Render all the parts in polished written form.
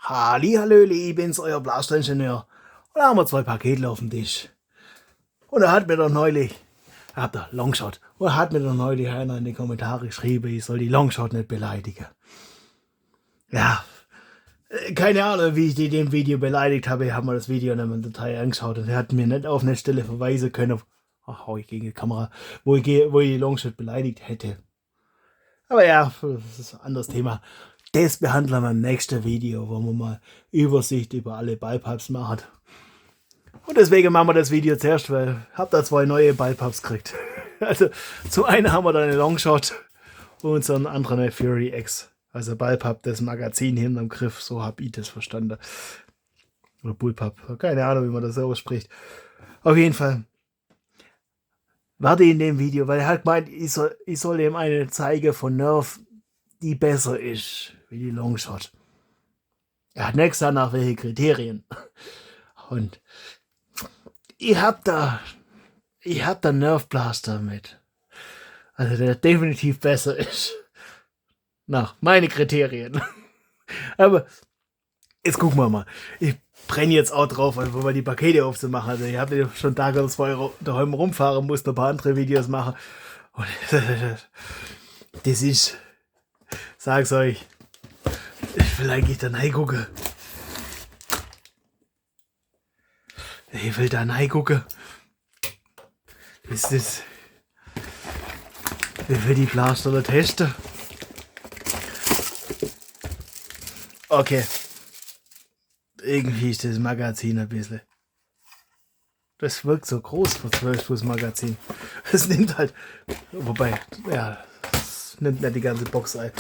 Hallihallöli, ich bin's, euer Blasteingenieur. Und da haben wir zwei Pakete auf dem Tisch. Und da hat mir doch neulich, habt ihr Longshot, und da hat mir doch neulich einer in die Kommentare geschrieben, ich soll die Longshot nicht beleidigen. Ja, keine Ahnung, wie ich die in dem Video beleidigt habe. Ich habe mir das Video nicht mehr im Detail angeschaut und er hat mir nicht auf eine Stelle verweisen können, ach, hau ich gegen die Kamera, wo ich die Longshot beleidigt hätte. Aber ja, das ist ein anderes Thema. Das behandeln wir im nächsten Video, wo wir mal Übersicht über alle Ballpipes machen. Und deswegen machen wir das Video zuerst, weil ich habe da zwei neue Ballpipes gekriegt. Also zum einen haben wir da eine Longshot und zum anderen eine Fury X. Also Ballpip, das Magazin hinterm Griff, so habe ich das verstanden. Oder Bullpup, keine Ahnung, wie man das so ausspricht. Auf jeden Fall warte in dem Video, weil er hat gemeint, ich soll ihm eine zeigen von Nerf, die besser ist wie die Longshot. Er hat nichts danach, welche Kriterien. Und ich hab da Nerf Blaster mit. Also der definitiv besser ist. Nach meine Kriterien. Aber jetzt gucken wir mal. Ich brenne jetzt auch drauf, einfach mal die Pakete aufzumachen. Also ich habe schon Tage oder zwei daheim rumfahren, musste ein paar andere Videos machen. Und das ist, sag's euch, ich will eigentlich da reingucken. Ich will da reingucken. Ist das, ich will die Blaster testen. Okay. Irgendwie ist das Magazin ein bisschen. Das wirkt so groß für 12 Fuß Magazin. Das nimmt halt. Wobei, ja, das nimmt nicht die ganze Box ein.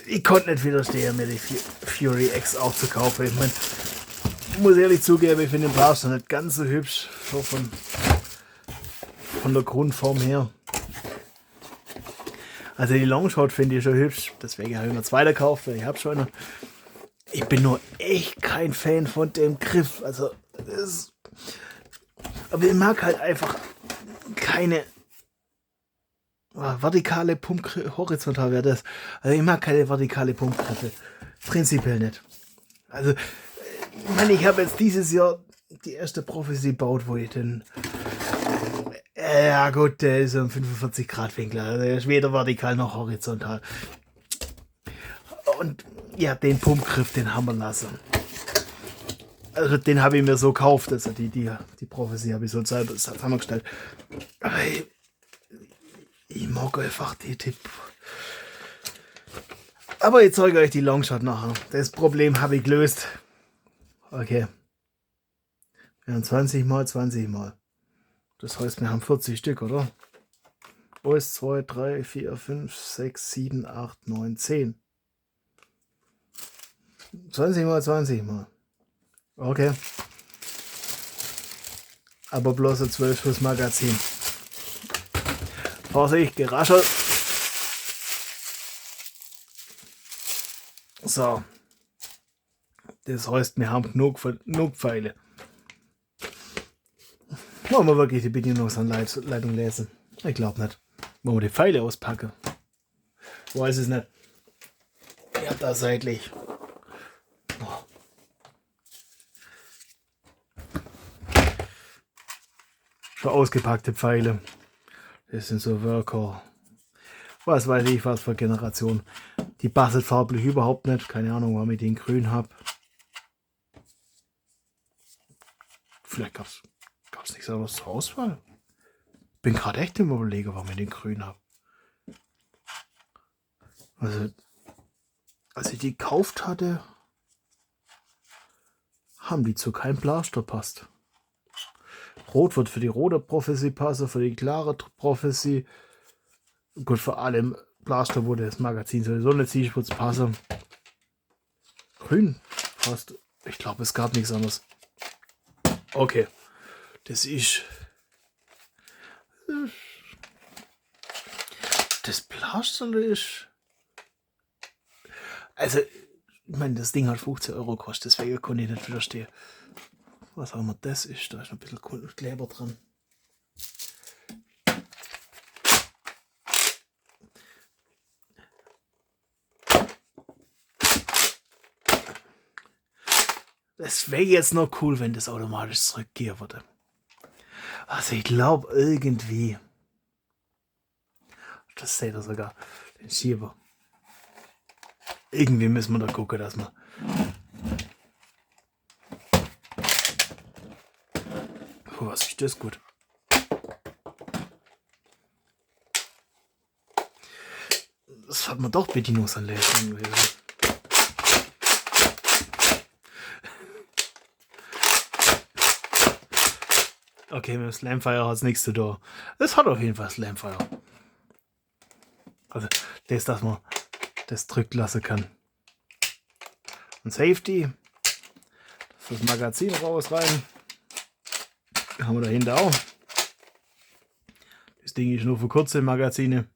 Ich konnte nicht widerstehen, mir die Fury X auch zu kaufen. Ich meine, ich muss ehrlich zugeben, ich finde den Blaster nicht ganz so hübsch. So von der Grundform her. Also die Longshot finde ich schon hübsch, deswegen habe ich mir zwei gekauft, weil ich habe schon eine. Ich bin nur echt kein Fan von dem Griff. Also aber ich mag halt einfach keine vertikale Pumpgriffe, horizontal wäre das. Also ich mag keine vertikale Pumpgriffe. Prinzipiell nicht. Also ich meine, ich habe jetzt dieses Jahr die erste Prophecy gebaut, wo ich den ja gut, der ist um 45 Grad Winkel. Also der ist weder vertikal noch horizontal. Und ja, den Pumpgriff, den haben wir lassen. Also den habe ich mir so gekauft. Also die Prophecy habe ich so zusammengestellt. Aber ich mag einfach die Tipp. Aber ich zeige euch die Longshot nachher. Das Problem habe ich gelöst. Okay. Wir haben 20 mal 20 mal. Das heißt, wir haben 40 Stück, oder? 1, 2, 3, 4, 5, 6, 7, 8, 9, 10. 20 mal 20 mal. Okay. Aber bloß ein 12 Schuss Magazin. Vorsicht, geraschelt. So. Das heißt, wir haben genug Pfeile. Wollen wir wirklich die Bedienungsanleitung lesen? Ich glaube nicht. Wollen wir die Pfeile auspacken? Weiß es nicht. Ja, da seitlich. Oh. Schon ausgepackte Pfeile. Das sind so Worker. Was weiß ich, was für Generation. Die bastelt farblich überhaupt nicht. Keine Ahnung, warum ich den grün habe. Vielleicht gab es nichts anderes zur Auswahl. Bin gerade echt im Überlegen, warum ich den grün habe. Also, als ich die gekauft hatte, haben die zu keinem Blaster passt. Rot wird für die rote Prophecy passen, für die klare Prophecy. Gut, für alle Blaster, wo das Magazin sowieso nicht Zielschutz passen. Grün passt. Ich glaube, es gab nichts anderes. Okay. Das ist. Das Blaster ist. Also, ich meine, das Ding hat 15 Euro gekostet, deswegen konnte ich nicht widerstehen. Was auch immer das ist, da ist ein bisschen Kleber dran. Es wäre jetzt noch cool, wenn das automatisch zurückgehen würde. Also ich glaube irgendwie. Das seht ihr sogar. Den Schieber. Irgendwie müssen wir da gucken, dass wir. Puh, was ist das gut? Das hat man doch Bedienungsanleitung. Okay, mit dem Slamfire hat es nichts zu tun. Es hat auf jeden Fall Slamfire. Also, das, dass man das drückt lassen kann. Und Safety. Das ist das Magazin raus rein. Haben wir dahinter auch. Das Ding ist nur für kurze Magazine.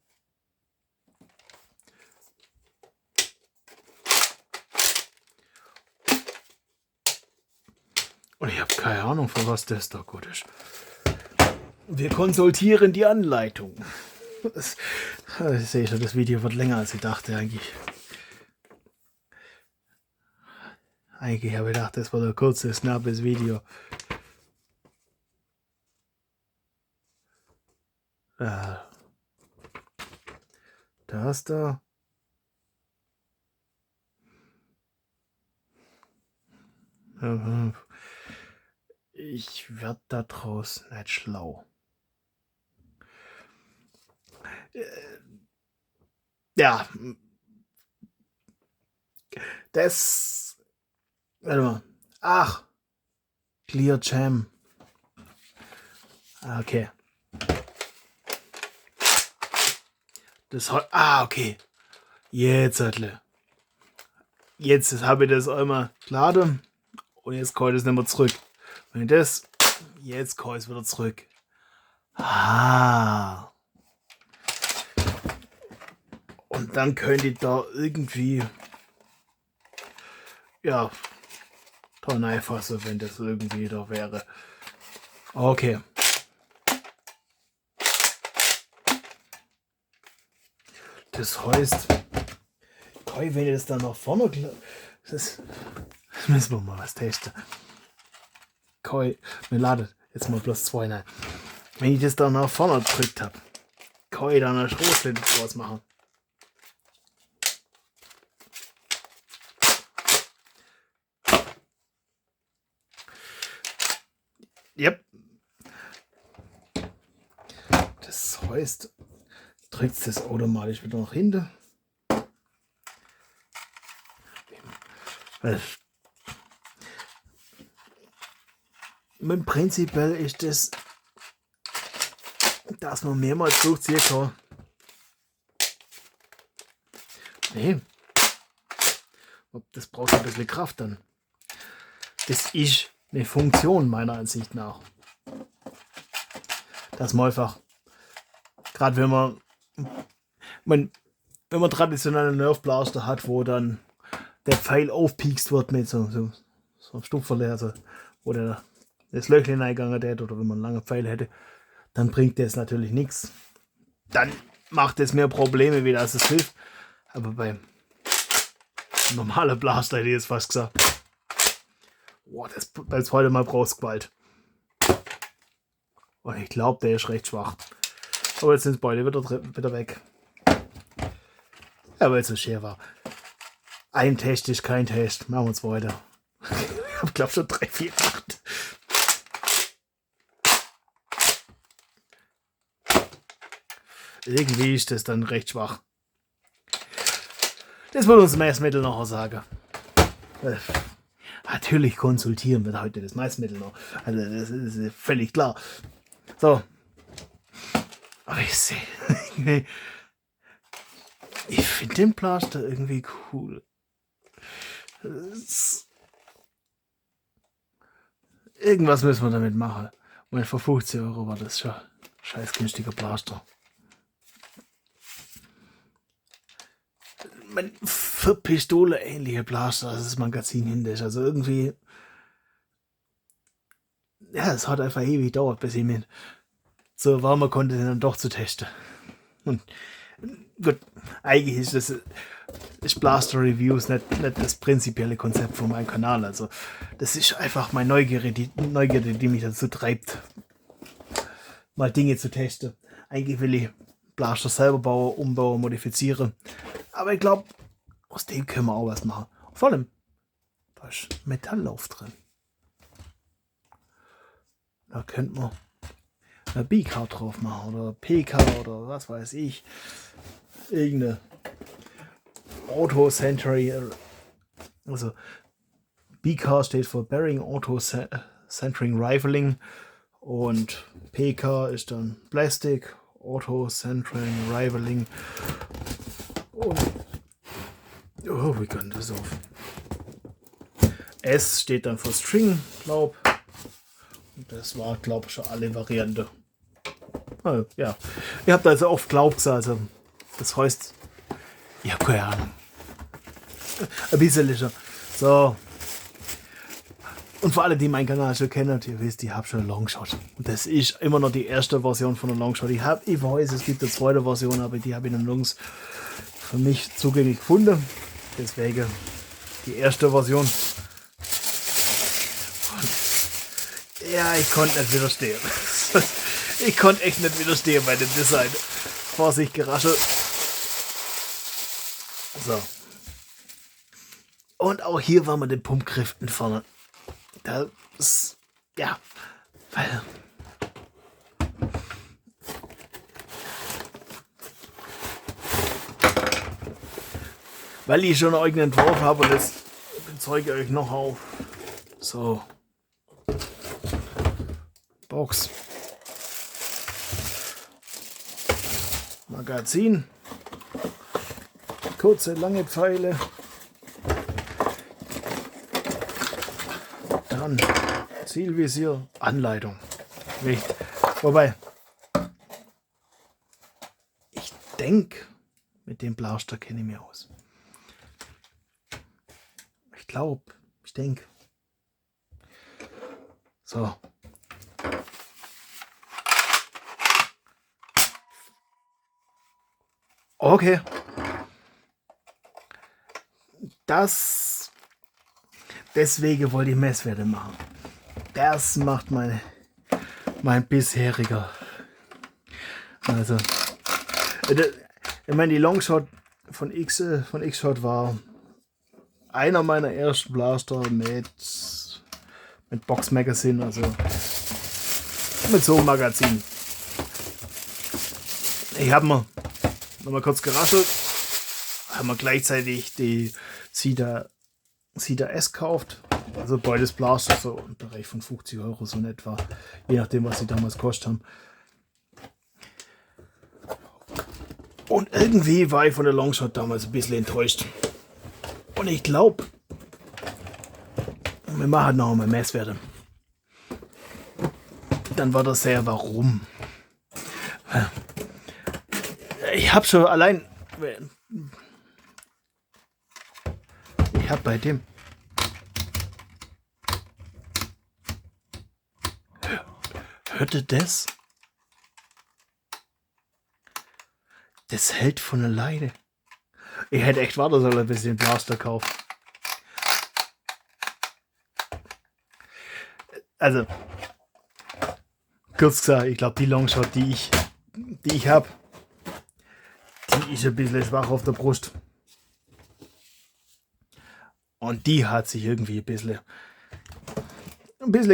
Und ich habe keine Ahnung, für was das da gut ist. Wir konsultieren die Anleitung. Das sehe schon, das Video wird länger als ich dachte eigentlich. Eigentlich habe ich gedacht, das war ein kurzes, knappes Video. Das da. Ich werde da draus nicht schlau. Ja. Das. Warte mal. Ach. Clear Jam. Okay. Das hat. Okay. Jetzt habe ich das einmal geladen und jetzt kann ich das nicht mehr zurück. Wenn ich das. Jetzt kann ich es wieder zurück. Und dann könnte ich da irgendwie. Ja. Da reinfassen, wenn das irgendwie da wäre. Okay. Das heißt, wenn ich das dann nach vorne. Das müssen wir mal was testen. Wir laden jetzt mal plus 2 rein. Wenn ich das dann nach vorne gedrückt habe, kann ich dann eine Schrotflinte draus machen. Yep. Das heißt, drückt das automatisch wieder nach hinten. Prinzipiell ist das, dass man mehrmals durchziehen kann. Nee. Das braucht ein bisschen Kraft dann. Das ist eine Funktion meiner Ansicht nach. Dass man einfach, gerade wenn man traditionelle Nerf Blaster hat, wo dann der Pfeil aufpiekst wird mit so einem Stupferle, also wo das Löchlein eingegangen hätte oder wenn man einen langen Pfeil hätte, dann bringt das natürlich nichts. Dann macht es mehr Probleme, wie das es hilft. Aber beim normalen Blaster hätte ich jetzt fast gesagt, boah, das heute mal brauchst Gewalt. Und ich glaube, der ist recht schwach. Aber jetzt sind beide wieder weg. Ja, weil es so schwer war. Ein Test ist kein Test. Machen wir uns weiter. Ich habe, glaube schon 3, 4 gemacht. Irgendwie ist das dann recht schwach. Das wird uns Messmittel noch sagen. Natürlich konsultieren wir heute das Messmittel noch. Also das ist völlig klar. So. Aber ich sehe. Ich finde den Blaster irgendwie cool. Irgendwas müssen wir damit machen. Und für 50 € war das schon scheiß günstiger Blaster. Für Pistole ähnliche Blaster, als das Magazin hinter ist. Also irgendwie. Ja, es hat einfach ewig gedauert, bis ich mir so warmer konnte, den dann doch zu testen. Und gut, eigentlich ist das ist Blaster Reviews nicht das prinzipielle Konzept von meinem Kanal. Also das ist einfach meine Neugierde, die mich dazu treibt, mal Dinge zu testen. Eigentlich will ich Blaster selber bauen, umbauen, modifizieren. Aber ich glaube, aus dem können wir auch was machen. Vor allem, da ist Metalllauf drin. Da könnte man eine B-Card drauf machen oder PK oder was weiß ich. Irgendeine Auto-Century. Also BK steht für Bearing Auto Centering Rivaling und PK ist dann Plastic Auto Centering Rivaling. Und oh, wie kann das auf? S steht dann für String, glaub. Und das war, glaube ich, schon alle Varianten. Also, ja, ihr habt also oft glaubt, also das heißt, ich habe keine Ahnung. Ein bisschen schon. So. Und für alle, die meinen Kanal schon kennen, ihr wisst, ich habe schon einen Longshot. Und das ist immer noch die erste Version von einem Longshot. Ich weiß, es gibt eine zweite Version, aber die habe ich noch nirgends für mich zugänglich gefunden. Deswegen die erste Version. Und ja, ich konnte nicht widerstehen. Ich konnte echt nicht widerstehen bei dem Design. Vorsicht, Geraschel. So. Und auch hier war man den Pumpgriff in vorne. Das, ja, weil ich schon einen eigenen Entwurf habe und jetzt zeige ich euch noch auf. So. Box. Magazin. Kurze, lange Pfeile. Dann Zielvisier, Anleitung. Wobei, ich denke, mit dem Blaster kenne ich mich aus. Ich denke. So. Okay. Deswegen wollte ich Messwerte machen. Das macht mein bisheriger. Also, ich meine, die Longshot von X-Shot war einer meiner ersten Blaster mit Box Magazine, also mit so einem Magazin. Ich habe mal kurz geraschelt, haben wir gleichzeitig die Cedar S gekauft. Also beides Blaster so im Bereich von 50 Euro so in etwa, je nachdem was sie damals gekostet haben. Und irgendwie war ich von der Longshot damals ein bisschen enttäuscht. Und ich glaube, wir machen noch mal Messwerte. Dann war das sehr warum. Ich habe schon allein. Ich habe bei dem. Hört ihr das? Das hält von alleine. Ich hätte echt warten sollen, bis ich den Blaster kaufe. Also, kurz gesagt, ich glaube, die Longshot, die ich habe, die ist ein bisschen schwach auf der Brust. Und die hat sich irgendwie ein bisschen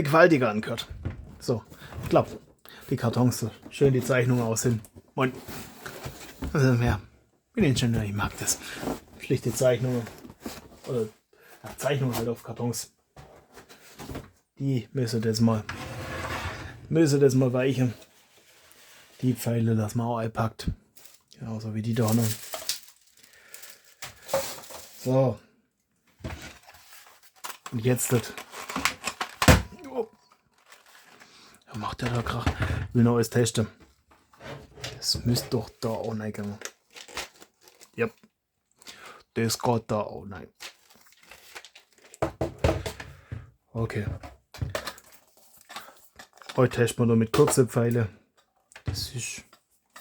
gewaltiger angehört. So, ich glaube, die Kartons, so schön die Zeichnungen aussehen. Und also, ja, bin Ingenieur, ich mag das. Schlichte Zeichnungen. Oder ja, Zeichnungen halt auf Kartons. Die müssen das mal weichen. Die Pfeile lassen wir auch einpackt. Genauso wie die da noch. So. Und jetzt das. Oh. Was macht der da gerade? Ich will noch alles testen. Das müsste doch da auch nicht gehen. Ja. Das geht da auch nicht. Okay. Heute testen wir noch mit kurzen Pfeile. Das ist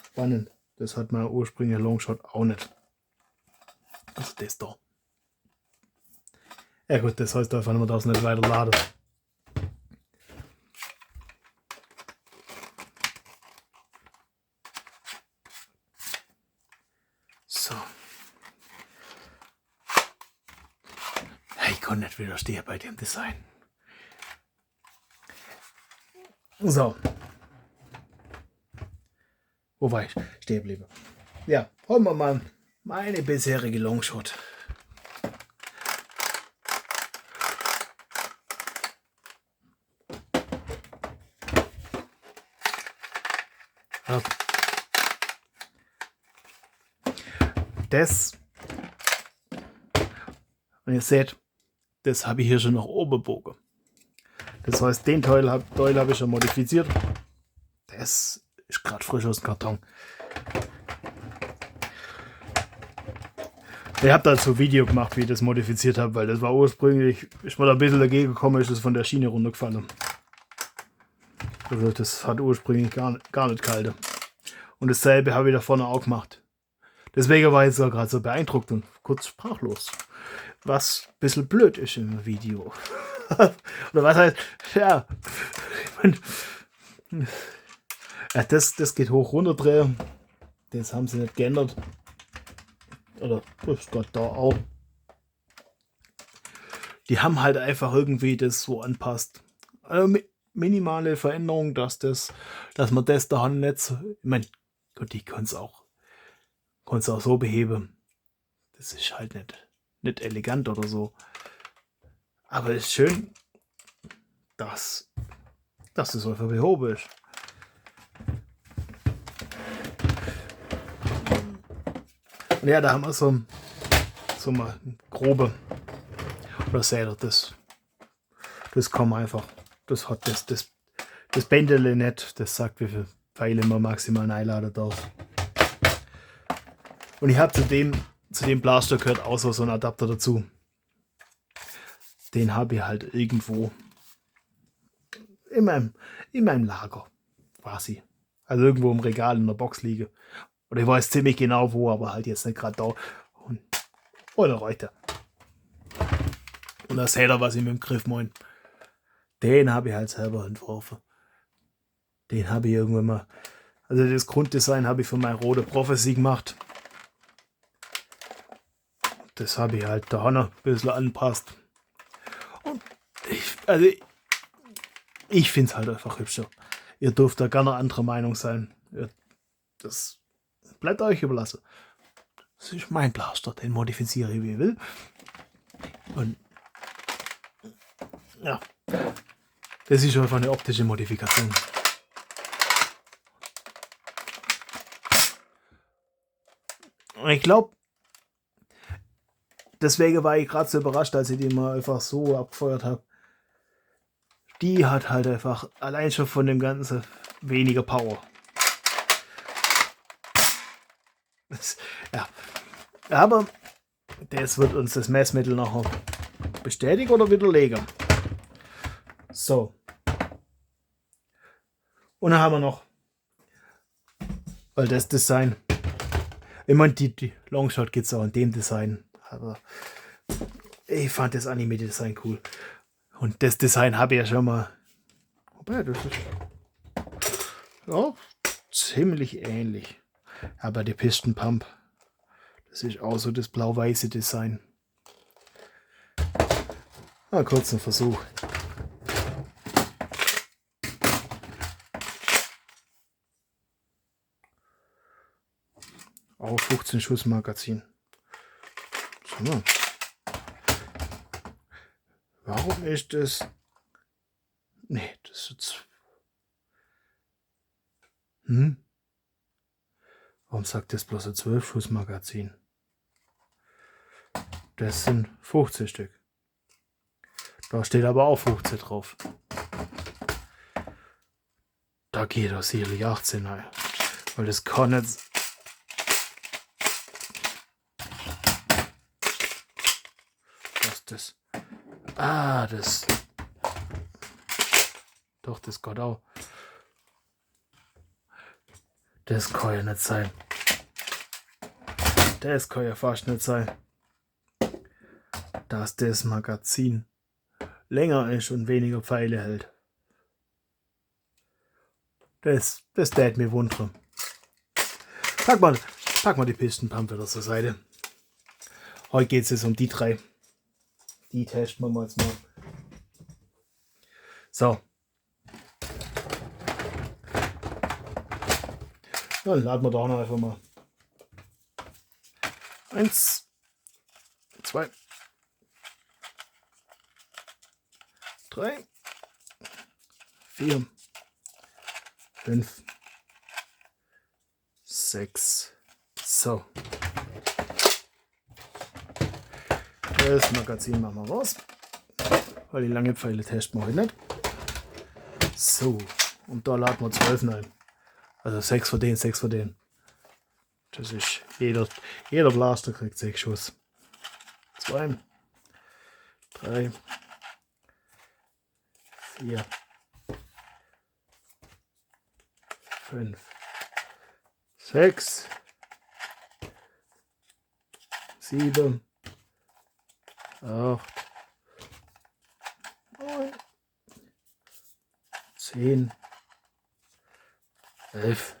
spannend. Das hat mein ursprünglicher Longshot auch nicht. Also das da. Ja gut, das heißt einfach, man darf es nicht weiter laden. So. Ich kann nicht widerstehen bei dem Design. So. Wo war ich? Stehen geblieben. Ja, holen wir mal meine bisherige Longshot. Ja. Das, und ihr seht, das habe ich hier schon nach oben gebogen. Das heißt, den Teil habe ich schon modifiziert. Das ist gerade frisch aus dem Karton. Ich habe dazu ein Video gemacht, wie ich das modifiziert habe, weil das war ursprünglich, ich war da ein bisschen dagegen gekommen, ist es von der Schiene runtergefallen. Also das hat ursprünglich gar nicht gehalten. Und dasselbe habe ich da vorne auch gemacht. Deswegen war ich jetzt gerade so beeindruckt und kurz sprachlos. Was ein bisschen blöd ist im Video. Oder was heißt, ja. Ja, das geht hoch runter drehen. Das haben sie nicht geändert. Oder das Gott da auch. Die haben halt einfach irgendwie das so anpasst. Also minimale Veränderung, dass man das da nicht so. Ich meine, Gott, ich kann es auch so beheben. Das ist halt nicht elegant oder so. Aber es ist schön, dass es einfach behoben ist. Und ja, da haben wir so mal grobe. Oder seht ihr, das kann einfach. Das hat das Bändele nicht. Das sagt, wie viele Pfeile man maximal einladen darf. Und ich habe zu dem Blaster gehört auch so ein Adapter dazu. Den habe ich halt irgendwo in meinem Lager quasi. Also irgendwo im Regal in der Box liege. Oder ich weiß ziemlich genau wo, aber halt jetzt nicht gerade da. Oder heute. Und das seht ihr, was ich mit dem Griff meine. Den habe ich halt selber entworfen. Den habe ich irgendwann mal. Also das Grunddesign habe ich für meine rote Prophecy gemacht. Das habe ich halt da noch ein bisschen anpasst. Und ich finde es halt einfach hübscher. Ihr dürft da gerne anderer Meinung sein. Das bleibt euch überlassen. Das ist mein Blaster, den modifiziere ich wie ich will. Und ja, das ist einfach eine optische Modifikation. Und ich glaube, deswegen war ich gerade so überrascht, als ich die mal einfach so abgefeuert habe. Die hat halt einfach allein schon von dem Ganzen weniger Power. Ja. Aber das wird uns das Messmittel nachher bestätigen oder widerlegen. So. Und dann haben wir noch, weil das Design, ich meine, die Longshot gibt es auch in dem Design, aber ich fand das Anime-Design cool. Und das Design habe ich ja schon mal, wobei, das ist ja ziemlich ähnlich. Aber die Piston Pump, das ist auch so das blau-weiße Design. Mal kurz ein Versuch. Auch 15 Schuss Magazin. So. Warum ist das? Nee, das ist jetzt. Warum sagt das bloß ein 12 Schuss Magazin? Das sind 15 Stück. Da steht aber auch 15 drauf. Da geht doch sicherlich 18 rein. Weil das kann nicht. Was ist das? Ah, das. Doch, das geht auch. Das kann ja nicht sein. Das kann ja fast nicht sein, dass das Magazin länger ist und weniger Pfeile hält. Das tät mir wundern. Pack mal die Pistenpumpe wieder zur Seite. Heute geht es jetzt um die 3. Die testen wir mal jetzt mal. So. Dann laden wir da noch einfach mal. 1, 2, 3, 4, 5, 6. So. Das Magazin machen wir raus. Weil die lange Pfeile testen wir heute nicht. So. Und da laden wir 12 ein. Also 6 von denen, 6 von denen. Das ist jeder Blaster kriegt 6 Schuss. 2, 3, 4, 5, 6, 7, 8, 9, 10, 11,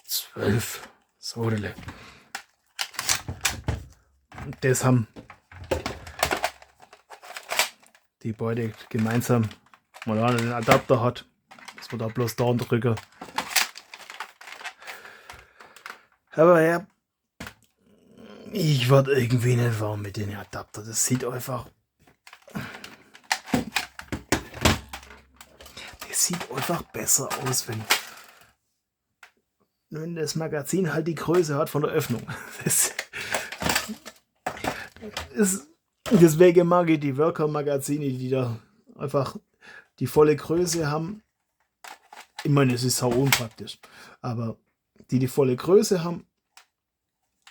12. Sodele. Und das haben die beide gemeinsam, weil einer den Adapter hat, dass wir da bloß da drücken. Aber ja, ich werde irgendwie nicht warm mit den Adapter. Das sieht einfach. Das sieht einfach besser aus, wenn das Magazin halt die Größe hat von der Öffnung. Deswegen mag ich die Worker-Magazine, die da einfach die volle Größe haben. Ich meine, es ist sau unpraktisch, aber die volle Größe haben,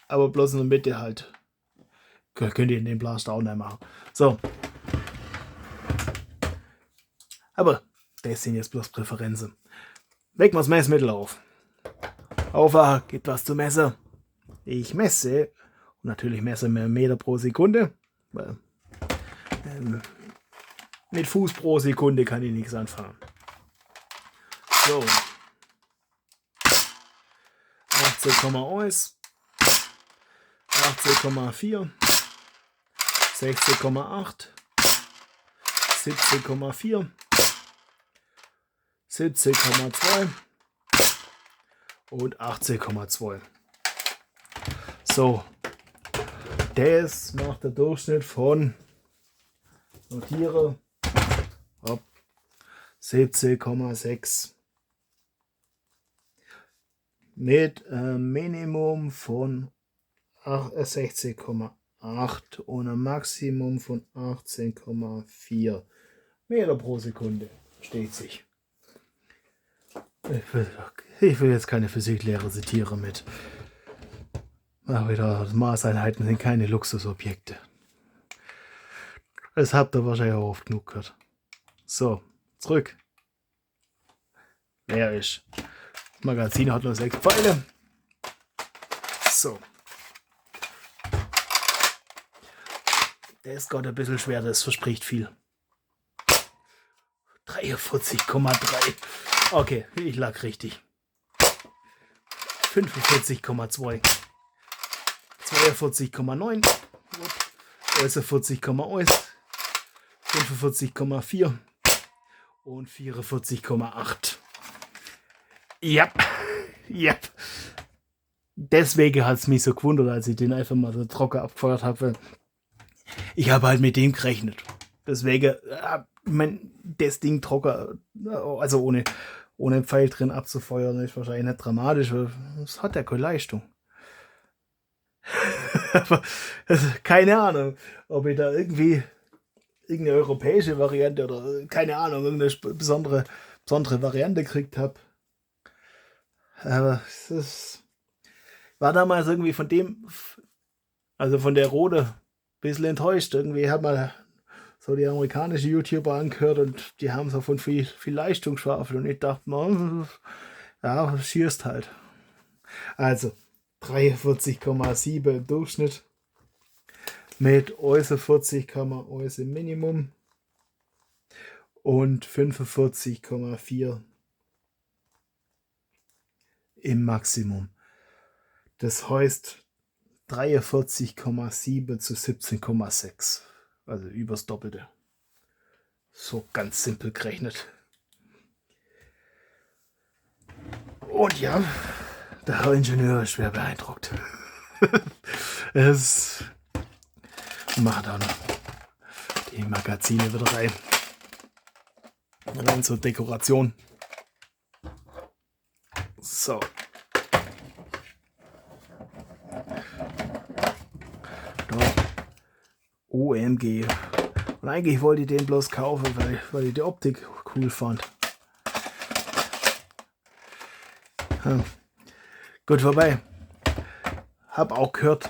aber bloß in der Mitte halt. Könnt ihr in den Blaster auch nicht machen. So. Aber das sind jetzt bloß Präferenzen. Wecken wir das Messmittel auf. Aufwachen, gibt was zu messen. Ich messe. Und natürlich messe ich Meter pro Sekunde. Weil, mit Fuß pro Sekunde kann ich nichts anfangen. So. 18,1. 18,4. 16,8. 17,4. 17,2. Und 18,2. So, das macht der Durchschnitt von, notiere, 17,6 mit Minimum von 16,8 und einem Maximum von 18,4 Meter pro Sekunde. Versteht sich. Ich will jetzt keine Physiklehre zitieren mit. Aber wieder, Maßeinheiten sind keine Luxusobjekte. Das habt ihr wahrscheinlich auch oft genug gehört. So, zurück. Leer ist. Das Magazin hat nur 6 Pfeile. So. Der ist gerade ein bisschen schwer, das verspricht viel. 43,3. Okay, ich lag richtig. 45,2. 42,9. 41,1. 45,4. Und 44,8. Ja. Ja. Deswegen hat es mich so gewundert, als ich den einfach mal so trocken abgefeuert habe. Ich habe halt mit dem gerechnet. Deswegen, das Ding trocken, also ohne Pfeil drin abzufeuern, ist wahrscheinlich nicht dramatisch, weil es hat ja keine Leistung. Aber keine Ahnung, ob ich da irgendeine europäische Variante oder keine Ahnung, irgendeine besondere Variante gekriegt habe. Aber es war damals irgendwie von dem, also von der Rode, ein bisschen enttäuscht. Irgendwie hat man so die amerikanische YouTuber angehört und die haben so von viel Leistung geschwafelt und ich dachte, ja, schießt halt. Also, 43,7 im Durchschnitt. Mit 40, im Minimum. Und 45,4 im Maximum. Das heißt 43,7 zu 17,6. Also übers Doppelte. So ganz simpel gerechnet. Und ja, der Herr Ingenieur ist schwer beeindruckt. Es macht auch noch die Magazine wieder rein. Rein zur Dekoration. So. Da. OMG. Und eigentlich wollte ich den bloß kaufen, weil ich die Optik cool fand. Gut, vorbei. Hab auch gehört,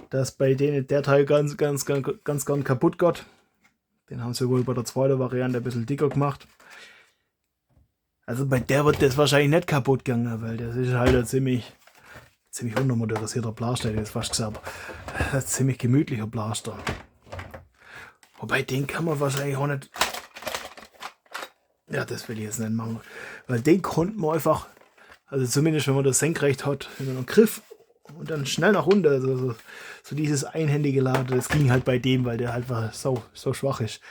dass bei denen der Teil ganz kaputt geht. Den haben sie wohl bei der zweiten Variante ein bisschen dicker gemacht. Also bei der wird das wahrscheinlich nicht kaputt gegangen, weil das ist halt ein ziemlich untermotorisierter Blaster, hätte ich jetzt fast gesagt. Ein ziemlich gemütlicher Blaster. Wobei den kann man wahrscheinlich auch nicht. Ja, das will ich jetzt nicht machen. Weil den konnten wir einfach, also zumindest wenn man das senkrecht hat, wenn man einen Griff und dann schnell nach unten, also so dieses einhändige Laden, das ging halt bei dem, weil der halt so schwach ist.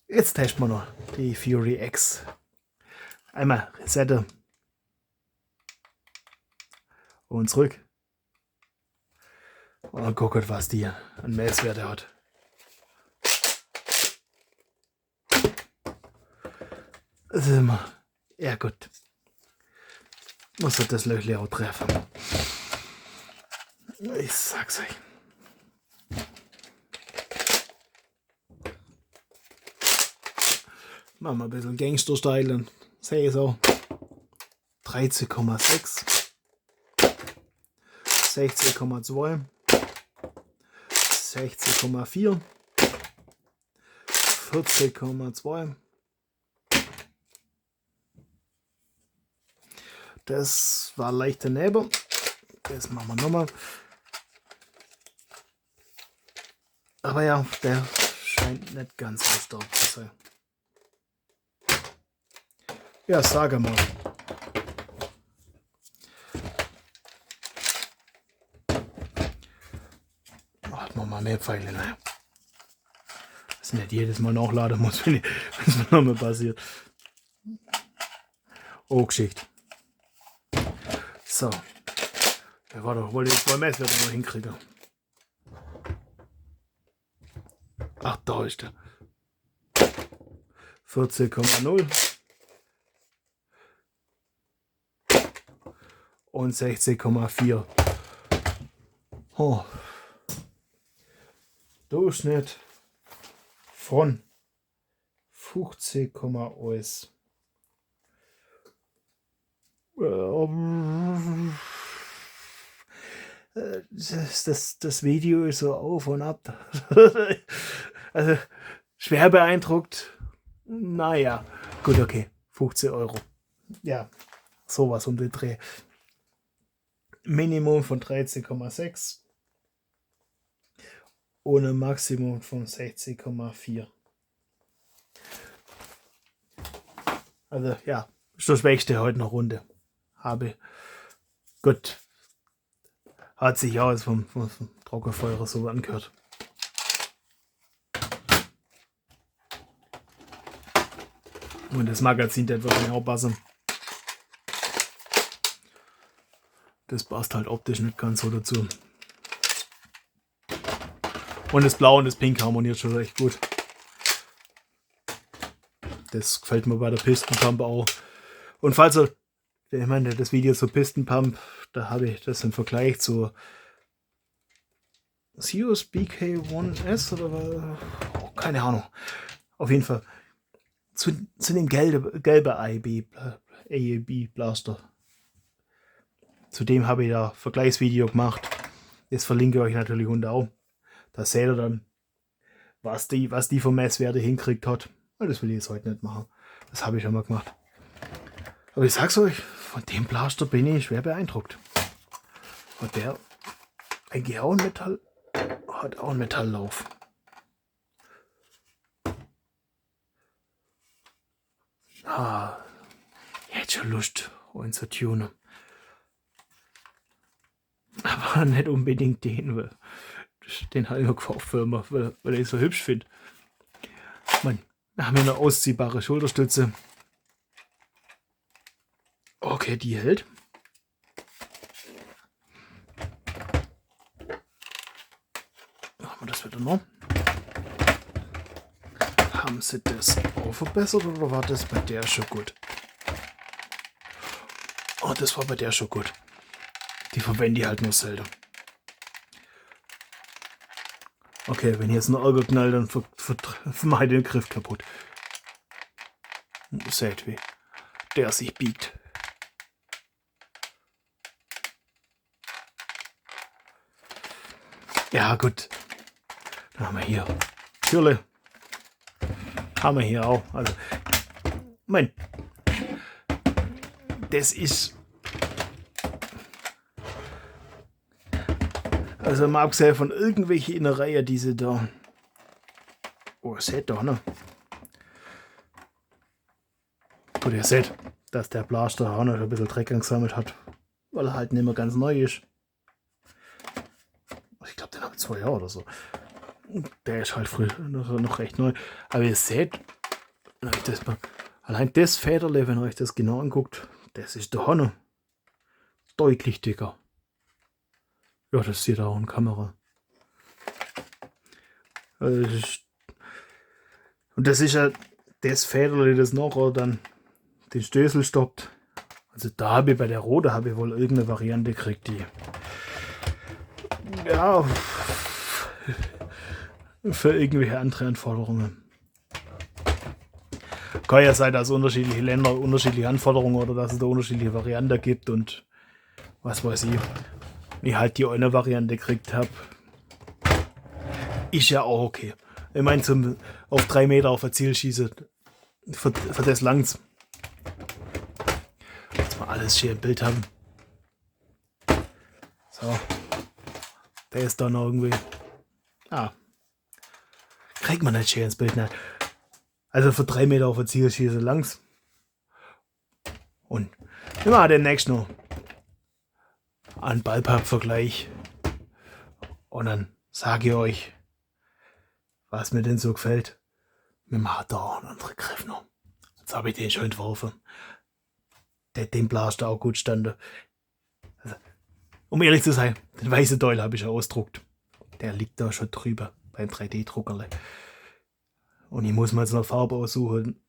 Jetzt testen wir noch die Fury X. Einmal Resette. Und zurück. Und dann gucken, was die an Messwerte hat. Das ist immer. Ja gut. Muss er das Löchle auch treffen. Ich sag's euch. Machen wir ein bisschen Gangster-Style und sehe so. 13,6. 16,2. 16,4. 14,2. Das war leicht daneben. Das machen wir nochmal. Aber ja, der scheint nicht ganz verstaubt zu sein. Ja, sage mal. Machen wir mal mehr Pfeile rein. Dass ich nicht jedes Mal nachladen muss, wenn es mir nochmal passiert. Oh, geschickt. So. Ja, warte, wollte ich 2 Messwerte noch hinkriegen. Ach, da ist der. 14,0 und 16,4. Oh. Durchschnitt von 15,1. Das Video ist so auf und ab. Also schwer beeindruckt. Naja, gut, okay. 15 Euro. Ja, sowas um den Dreh. Minimum von 13,6 und ein Maximum von 16,4. Also ja, ist das Schwächste heute noch Runde. Habe. Gut. Hat sich auch vom Trockenfeuer so angehört. Und das Magazin, das wird auch passen. Das passt halt optisch nicht ganz so dazu. Und das Blau und das Pink harmoniert schon recht gut. Das gefällt mir bei der Pistenpump auch. Und falls ihr, ich meine, das Video zur Pistenpump, da habe ich das im Vergleich zu Zeus BK1S oder was? Oh, keine Ahnung. Auf jeden Fall zu dem gelben AEB Blaster. Zu dem habe ich da Vergleichsvideo gemacht. Das verlinke ich euch natürlich unten auch. Da seht ihr dann, was die vom Messwerte hinkriegt hat. Das will ich jetzt heute nicht machen. Das habe ich schon mal gemacht. Aber ich sag's euch, von dem Blaster bin ich schwer beeindruckt. Hat der eigentlich auch ein Metall? Hat auch einen Metalllauf. Ich hätte schon Lust, einen zu tunen. Aber nicht unbedingt den, weil den habe ich mir gekauft, weil ich so hübsch finde. Wir haben hier eine ausziehbare Schulterstütze. Okay, die hält. Machen wir das wieder noch. Haben sie das auch verbessert oder war das bei der schon gut? Oh, das war bei der schon gut. Die verwende ich halt nur selten. Okay, wenn jetzt ein Ärger knallt, dann mache ich den Griff kaputt. Seht wie der sich biegt. Ja gut. Dann haben wir hier Türle. Haben wir hier auch. Also, das ist... Also mal abgesehen von irgendwelche Innereien, diese da... Oh, seht doch, ne? Gut, ihr seht, dass der Blaster auch noch ein bisschen Dreck angesammelt hat, weil er halt nicht mehr ganz neu ist. Ich glaube, den habe ich 2 Jahre oder so. Der ist halt früh noch recht neu. Aber ihr seht, wenn euch das mal, allein das Federle, wenn ihr euch das genau anguckt, das ist der Honne. Deutlich dicker. Ja, das sieht auch in Kamera. Und das ist ja das Federle, das nachher dann den Stößel stoppt. Also da habe ich bei der Rote wohl irgendeine Variante gekriegt, die ja für irgendwelche andere Anforderungen. Kann ja sein, dass unterschiedliche Länder unterschiedliche Anforderungen oder dass es da unterschiedliche Varianten gibt und was weiß ich halt die eine Variante gekriegt habe. Ist ja auch okay. Ich meine, zum auf 3 Meter auf ein Ziel schießen, für das langt's. Jetzt mal alles schön im Bild haben. So. Der ist da noch irgendwie. Kriegt man nicht schön ins Bild, ne? Also für 3 Meter auf ein Ziel schießen langs. Und immer demnächst noch einen Ballpapp-Vergleich. Und dann sage ich euch, was mir denn so gefällt. Wir machen da einen anderen Griff noch. Jetzt habe ich den schon entworfen. Den Blaster auch gut stand. Also, um ehrlich zu sein, den weißen Teil habe ich schon ausgedruckt. Der liegt da schon drüber beim 3D-Druckerle. Und ich muss mir jetzt noch Farbe aussuchen,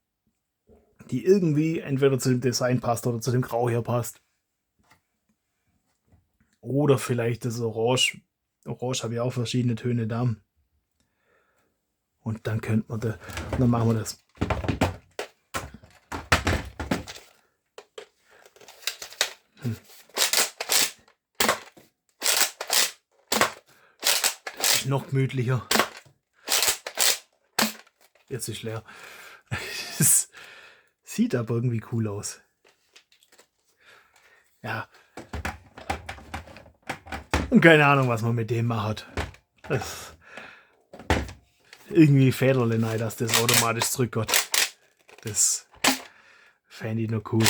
die irgendwie entweder zu dem Design passt oder zu dem Grau hier passt. Oder vielleicht das Orange. Orange habe ich auch verschiedene Töne da. Und dann könnte man dann machen wir das. Das ist noch gemütlicher. Jetzt ist leer. Das sieht aber irgendwie cool aus. Ja. Und keine Ahnung, was man mit dem macht. Irgendwie Federle rein, dass das automatisch zurückgeht. Das fände ich nur cool.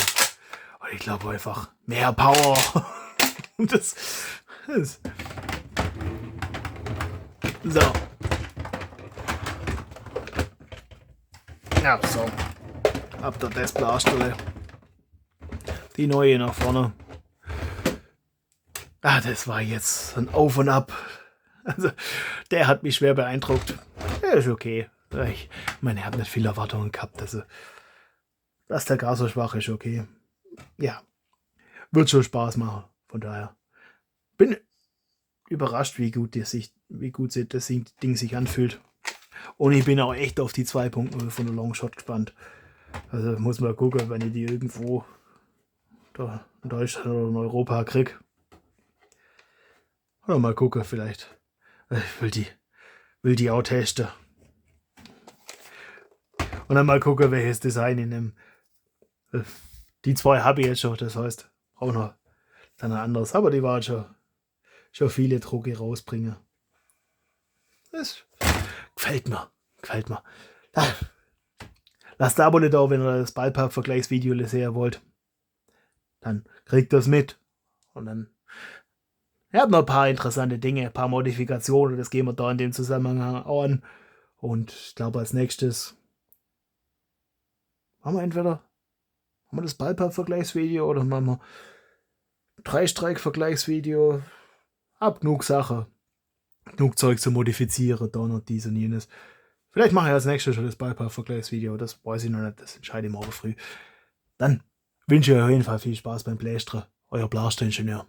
Und ich glaube einfach mehr Power. das. So. Ja, so. Habt ihr das Blasterle. Die neue nach vorne. Das war jetzt ein Auf und Ab. Also, der hat mich schwer beeindruckt. Der ist okay. Ich meine, er hat nicht viel Erwartungen gehabt. Also, dass der gar so schwach ist, okay. Ja. Wird schon Spaß machen. Von daher. Bin überrascht, wie gut das Ding sich anfühlt. Und ich bin auch echt auf die 2.0 von der Longshot gespannt. Also muss man gucken, wenn ich die irgendwo da in Deutschland oder in Europa kriege. Oder mal gucken, vielleicht. Ich will die auch testen. Und dann mal gucken, welches Design ich nehme. Die 2 habe ich jetzt schon, das heißt, auch noch dann ein anderes. Aber die waren schon schon viele Drucke rausbringen. Das gefällt mir. Lasst ein Abo da, wenn ihr das Ballpark-Vergleichsvideo sehen wollt. Dann kriegt ihr es mit. Und dann habt noch ein paar interessante Dinge, ein paar Modifikationen. Das gehen wir da in dem Zusammenhang an. Und ich glaube, als nächstes machen wir das Ballpark-Vergleichsvideo oder machen wir 3-Streik-Vergleichsvideo. Hab genug Sache. Genug Zeug zu modifizieren, da noch dies und jenes. Vielleicht mache ich als nächstes schon das Ballpark-Vergleichsvideo. Das weiß ich noch nicht. Das entscheide ich morgen früh. Dann wünsche ich euch auf jeden Fall viel Spaß beim Blästern. Euer Blaster-Ingenieur.